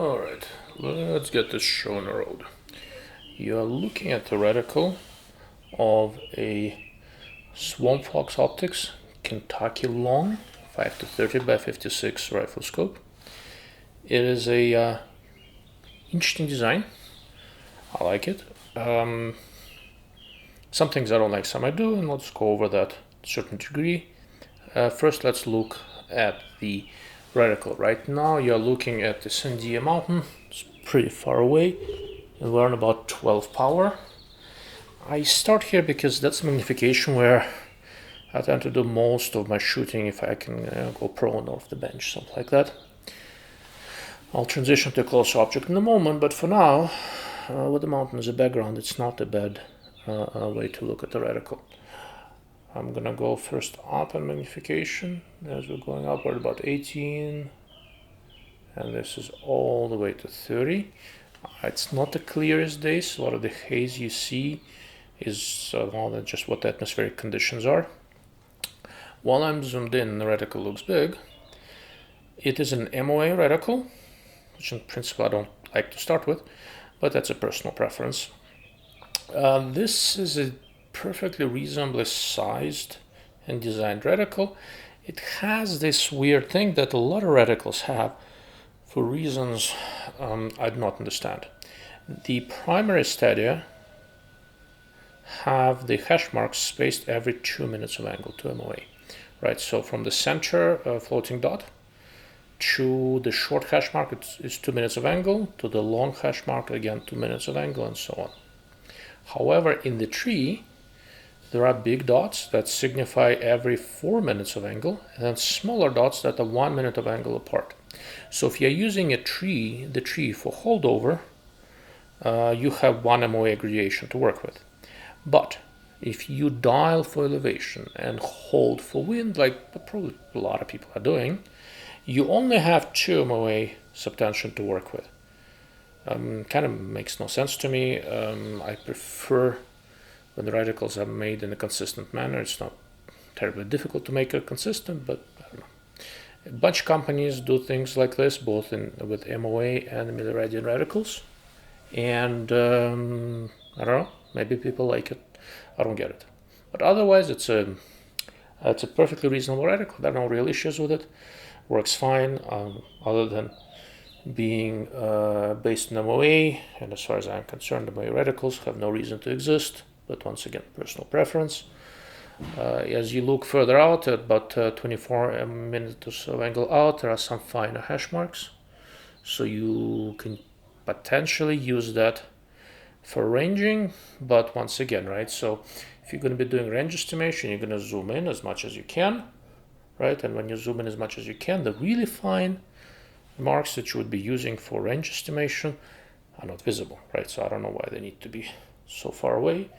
Alright, let's get this show on the road. You're looking at the reticle of a SwampFox Optics Kentucky Long 5-30 by 56 rifle scope. It is a interesting design. I like it. Some things I don't like, some I do, and let's go over that to a certain degree. First, let's look at the reticle. Right now, you're looking at the Sandia Mountain. It's pretty far away, and we're on about 12 power. I start here because that's magnification where I tend to do most of my shooting if I can go prone off the bench, something like that. I'll transition to a closer object in a moment, but for now, with the mountain as a background, it's not a bad way to look at the reticle. I'm gonna go first up in magnification. As we're going upward, about 18, and this is all the way to 30. It's not the clearest days. A lot of the haze you see is just what the atmospheric conditions are. While I'm zoomed in, the reticle looks big. It is an MOA reticle, which in principle I don't like to start with, but that's a personal preference. This is a perfectly reasonably sized and designed reticle. It has this weird thing that a lot of reticles have for reasons I do not understand. The primary stadia have the hash marks spaced every 2 minutes of angle to MOA. Right, so from the center floating dot to the short hash mark is 2 minutes of angle, to the long hash mark again 2 minutes of angle, and so on. However, in the tree, there are big dots that signify every 4 minutes of angle, and then smaller dots that are 1 minute of angle apart. So if you're using the tree for holdover, you have one MOA aggregation to work with. But if you dial for elevation and hold for wind, like probably a lot of people are doing, you only have 2 MOA subtension to work with. Kind of makes no sense to me. I prefer when the reticles are made in a consistent manner. It's not terribly difficult to make it consistent, but I don't know. A bunch of companies do things like this, both with MOA and milliradian reticles. And I don't know, maybe people like it. I don't get it. But otherwise, it's a perfectly reasonable reticle. There are no real issues with it. Works fine, other than being based on MOA, and as far as I'm concerned, MOA reticles have no reason to exist, but once again, personal preference. As you look further out, at about 24 minutes of angle out, there are some finer hash marks, so you can potentially use that for ranging, but once again, right, so if you're going to be doing range estimation, you're going to zoom in as much as you can, right, and when you zoom in as much as you can, the really fine marks that you would be using for range estimation are not visible, right? So I don't know why they need to be so far away.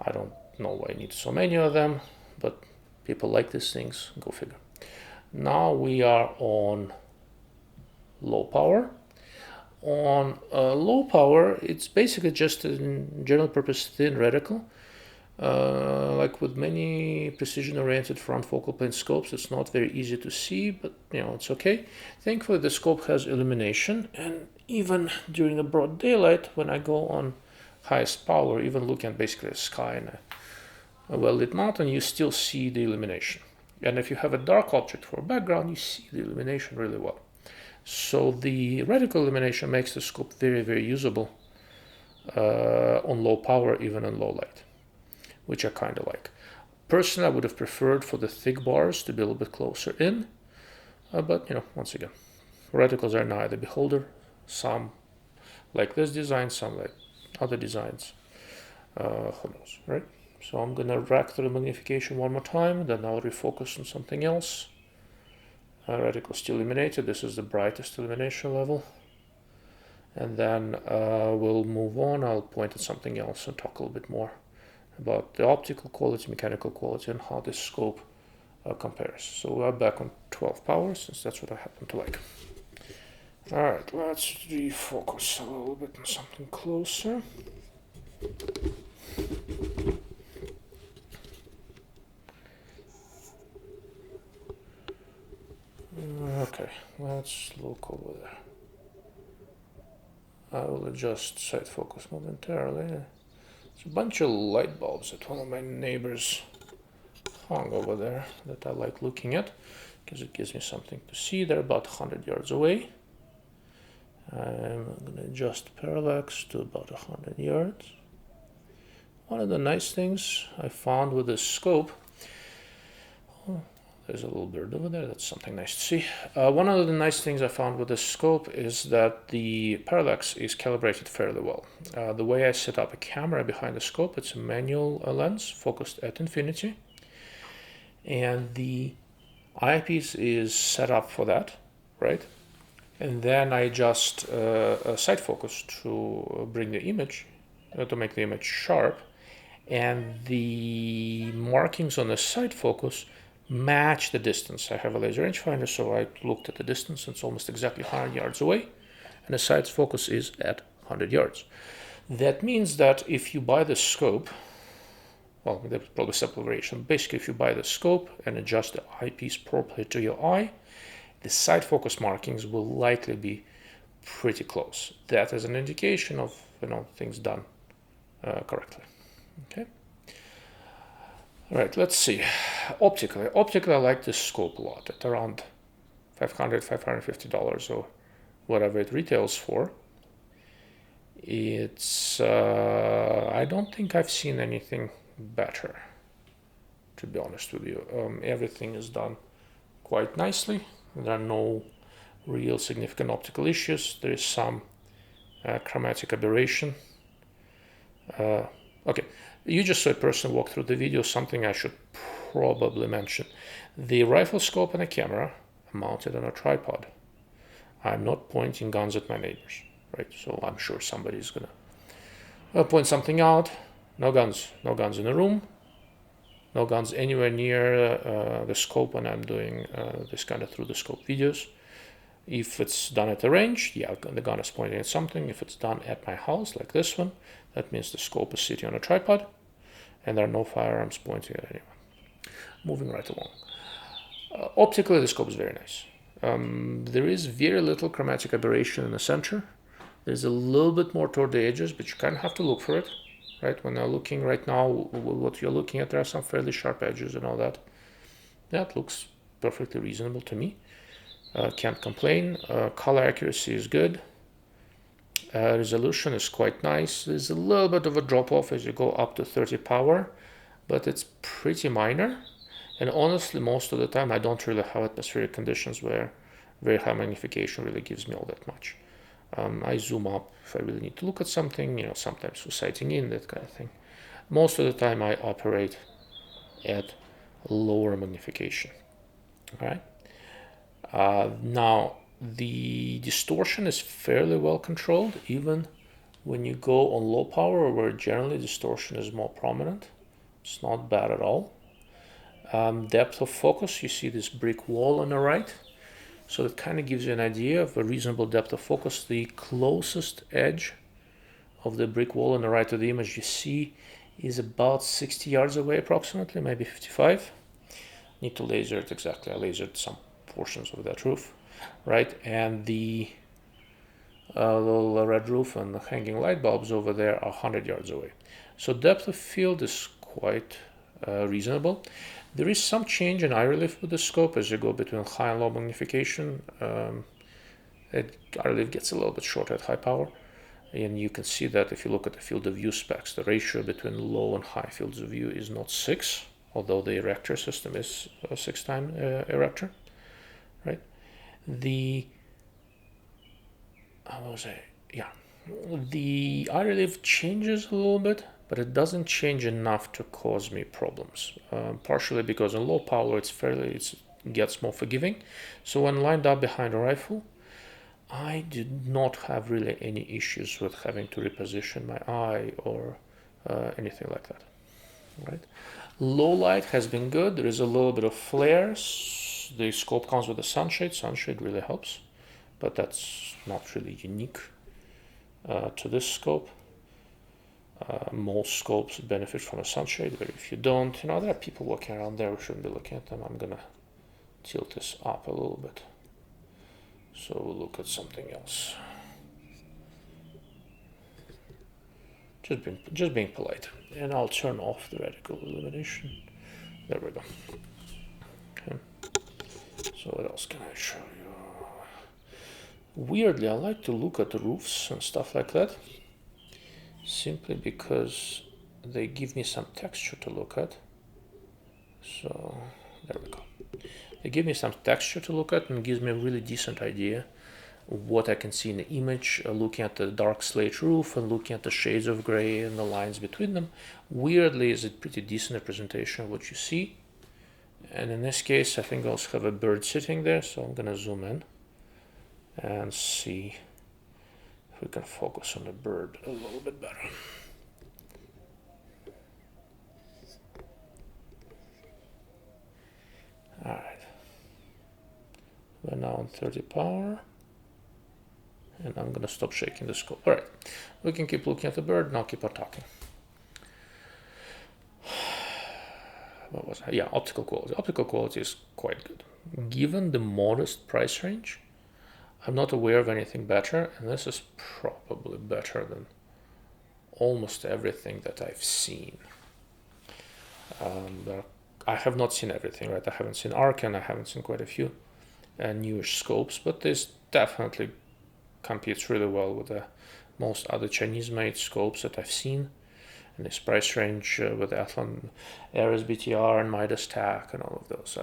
I don't know why I need so many of them, but people like these things, go figure. Now we are on low power. On low power, it's basically just a general purpose thin reticle. Like with many precision-oriented front focal plane scopes, it's not very easy to see, but it's okay. Thankfully, the scope has illumination, and even during the broad daylight, when I go on highest power, even looking at basically the sky in a well-lit mountain, you still see the illumination. And if you have a dark object for a background, you see the illumination really well. So the reticle illumination makes the scope very, very usable on low power, even on low light, which I kind of like. Personally, I would have preferred for the thick bars to be a little bit closer in, but once again, reticles are neither beholder. Some like this design, some like other designs. Who knows, right? So I'm gonna rack through the magnification one more time, then I'll refocus on something else. Reticle still illuminated. This is the brightest illumination level. And then we'll move on. I'll point at something else and talk a little bit more about the optical quality, mechanical quality, and how this scope compares. So we're back on 12 power, since that's what I happen to like. Alright, let's refocus a little bit on something closer. Okay, let's look over there. I will adjust sight focus momentarily. There's a bunch of light bulbs that one of my neighbors hung over there that I like looking at because it gives me something to see. They're about 100 yards away. I'm going to adjust parallax to about 100 yards. One of the nice things I found with this scope, oh, there's a little bird over there, that's something nice to see. One of the nice things I found with this scope is that the parallax is calibrated fairly well. The way I set up a camera behind the scope, it's a manual lens focused at infinity. And the eyepiece is set up for that, right? And then I adjust sight focus to bring the image, to make the image sharp. And the markings on the sight focus match the distance. I have a laser rangefinder, so I looked at the distance. It's almost exactly 100 yards away. And the sight focus is at 100 yards. That means that if you buy the scope, well, there's probably some variation. Basically, if you buy the scope and adjust the eyepiece properly to your eye, the sight focus markings will likely be pretty close. That is an indication of things done correctly. Okay. All right, let's see. Optically, I like this scope a lot at around $500, $550 or whatever it retails for. It's I don't think I've seen anything better, to be honest with you. Everything is done quite nicely. There are no real significant optical issues. There is some chromatic aberration. Okay, you just saw a person walk through the video, something I should probably mention. The rifle scope and a camera are mounted on a tripod. I'm not pointing guns at my neighbors, right? So I'm sure somebody's gonna point something out. No guns in the room. No guns anywhere near the scope when I'm doing this kind of through the scope videos. If it's done at the range, yeah, the gun is pointing at something. If it's done at my house, like this one, that means the scope is sitting on a tripod and there are no firearms pointing at anyone. Moving right along. Optically, the scope is very nice. There is very little chromatic aberration in the center. There's a little bit more toward the edges, but you kind of have to look for it. Right, when you're looking right now, what you're looking at, there are some fairly sharp edges and all that. That looks perfectly reasonable to me. Can't complain. Color accuracy is good. Resolution is quite nice. There's a little bit of a drop off as you go up to 30 power, but it's pretty minor. And honestly, most of the time, I don't really have atmospheric conditions where very high magnification really gives me all that much. I zoom up if I really need to look at something, sometimes for sighting in, that kind of thing. Most of the time I operate at lower magnification. All right. Now, the distortion is fairly well controlled, even when you go on low power, where generally distortion is more prominent. It's not bad at all. Depth of focus, you see this brick wall on the right. So it kind of gives you an idea of a reasonable depth of focus. The closest edge of the brick wall on the right of the image you see is about 60 yards away approximately, maybe 55. Need to laser it exactly. I lasered some portions of that roof, right? And the little red roof and the hanging light bulbs over there are 100 yards away. So depth of field is quite reasonable. There is some change in eye relief with the scope as you go between high and low magnification. Eye relief gets a little bit shorter at high power, and you can see that if you look at the field of view specs. The ratio between low and high fields of view is not 6, although the erector system is a 6-time erector, right? The eye relief changes a little bit, but it doesn't change enough to cause me problems. Partially because in low power it gets more forgiving. So when lined up behind a rifle, I did not have really any issues with having to reposition my eye or anything like that. Right? Low light has been good. There is a little bit of flare. The scope comes with a sunshade. Sunshade really helps, but that's not really unique to this scope. Most scopes benefit from a sunshade, but if you don't, there are people walking around there who shouldn't be looking at them. I'm gonna tilt this up a little bit so we'll look at something else. just being polite. And I'll turn off the reticle illumination. There we go. Okay. So what else can I show you? Weirdly, I like to look at roofs and stuff like that, simply because they give me some texture to look at. So there we go. They give me some texture to look at and gives me a really decent idea of what I can see in the image, looking at the dark slate roof and looking at the shades of gray and the lines between them. Weirdly, is a pretty decent representation of what you see. And in this case, I think I also have a bird sitting there, so I'm gonna zoom in and see if we can focus on the bird a little bit better. All right, we're now on 30 power, and I'm gonna stop shaking the scope. All right, we can keep looking at the bird, and I'll keep on talking. What was that? Yeah, optical quality. Optical quality is quite good. Given the modest price range, I'm not aware of anything better, and this is probably better than almost everything that I've seen. I have not seen everything, right? I haven't seen ARC, and I haven't seen quite a few newish scopes, but this definitely competes really well with most other Chinese-made scopes that I've seen. In this price range with Athlon, Ares BTR, and Midas TAC, and all of those.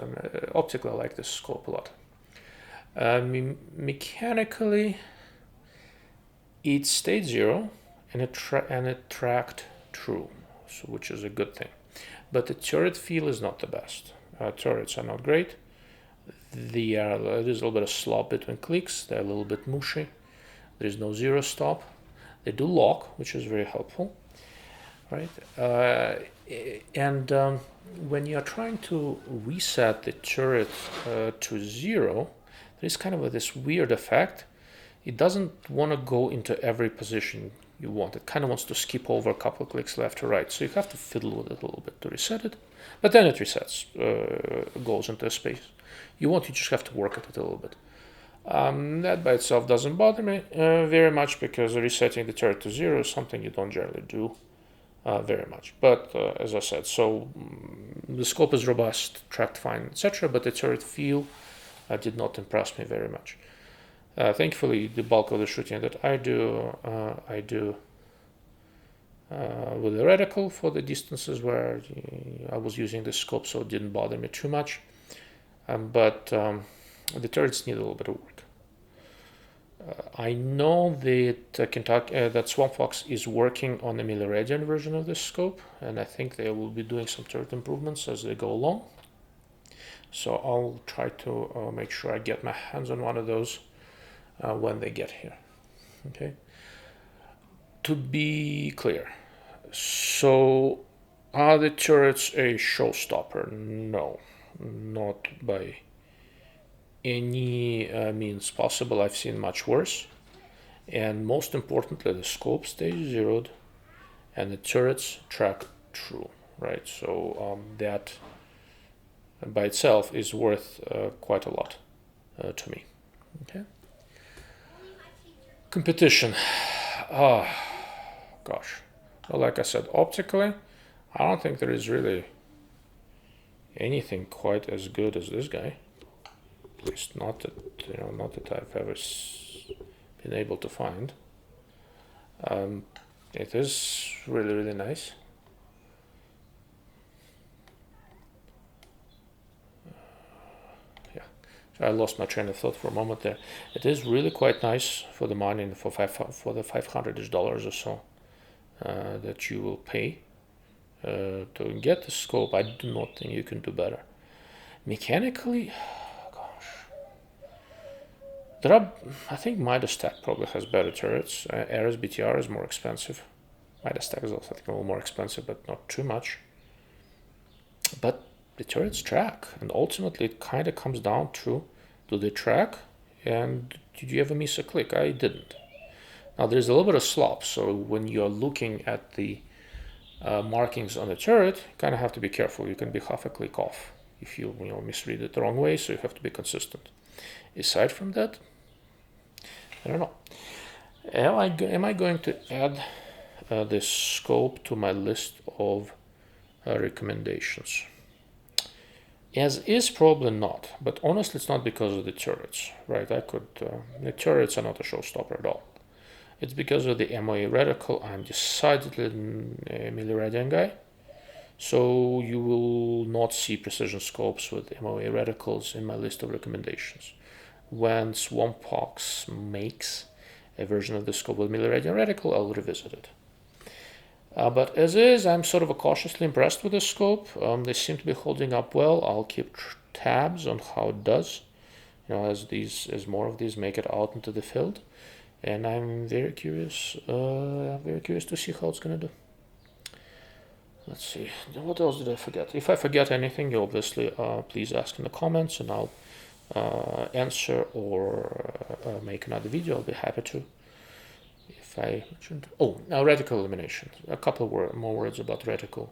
Optically, I like this scope a lot. Mechanically, it stayed zero, and it tracked true, so, which is a good thing. But the turret feel is not the best. Turrets are not great. There's a little bit of slop between clicks. They're a little bit mushy. There's no zero stop. They do lock, which is very helpful. Right, when you're trying to reset the turret to zero, there's kind of this weird effect. It doesn't want to go into every position you want. It kind of wants to skip over a couple of clicks left or right. So you have to fiddle with it a little bit to reset it. But then it resets, goes into a space you just have to work at it a little bit. That by itself doesn't bother me very much, because resetting the turret to zero is something you don't generally do. Very much, but as I said, so the scope is robust, tracked fine, etc. But the turret feel did not impress me very much. Thankfully, the bulk of the shooting that I do with the reticle for the distances where I was using the scope, so it didn't bother me too much. But the turrets need a little bit of work. I know that that SwampFox is working on a milliradian version of this scope, and I think they will be doing some turret improvements as they go along. So I'll try to make sure I get my hands on one of those when they get here. Okay. To be clear, so are the turrets a showstopper? No, not by any means possible. I've seen much worse, and most importantly, the scope stays zeroed and the turrets track true, right? So that by itself is worth quite a lot to me. Okay. Competition. Gosh. Well, like I said, optically, I don't think there is really anything quite as good as this guy. At least not that I've ever been able to find. It is really, really nice. Yeah, so I lost my train of thought for a moment there. It is really quite nice for the money, for the $500 or so that you will pay to get the scope. I do not think you can do better. Mechanically, I think Midas TAC probably has better turrets. Ares BTR is more expensive. Midas TAC is also, I think, a little more expensive, but not too much. But the turrets track, and ultimately it kind of comes down to, do they track, and did you ever miss a click? I didn't. Now there's a little bit of slop, so when you're looking at the markings on the turret, you kind of have to be careful. You can be half a click off if you misread it the wrong way, so you have to be consistent. Aside from that, I don't know. Am I going to add this scope to my list of recommendations. As is, probably not, but honestly it's not because of the turrets, right? The turrets are not a showstopper at all. It's because of the MOA reticle. I'm decidedly a milliradian guy, so you will not see precision scopes with MOA reticles in my list of recommendations. When SwampFox makes a version of the scope with milliradian reticle, I'll revisit it. But as is, I'm sort of cautiously impressed with this scope. They seem to be holding up well. I'll keep tabs on how it does, as more of these make it out into the field, and I'm very curious. To see how it's gonna do. Let's see. What else did I forget? If I forget anything, you obviously please ask in the comments, and I'll answer or make another video. I'll be happy to. If I mentioned, now reticle illumination. A couple more words about reticle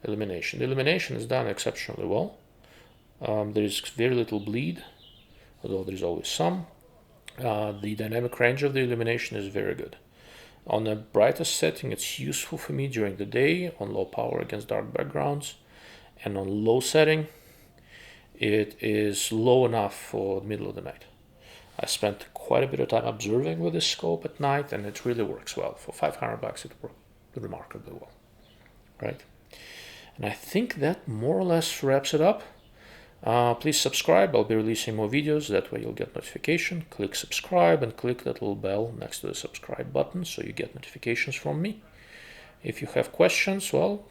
illumination. The illumination is done exceptionally well. There is very little bleed, although there is always some. The dynamic range of the illumination is very good. On the brightest setting, it's useful for me during the day on low power against dark backgrounds, and on low setting, it is low enough for the middle of the night. I spent quite a bit of time observing with this scope at night, and it really works well. For $500, it worked remarkably well, right? And I think that more or less wraps it up. Please subscribe. I'll be releasing more videos. That way you'll get notification. Click subscribe and click that little bell next to the subscribe button so you get notifications from me. If you have questions, well,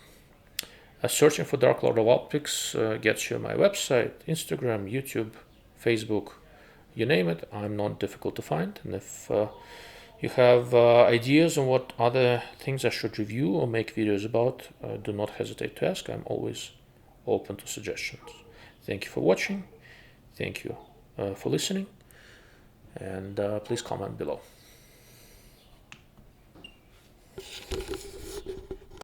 searching for Dark Lord of Optics gets you my website, Instagram, YouTube, Facebook, you name it. I'm not difficult to find. And if you have ideas on what other things I should review or make videos about, do not hesitate to ask. I'm always open to suggestions. Thank you for watching. Thank you for listening. And please comment below.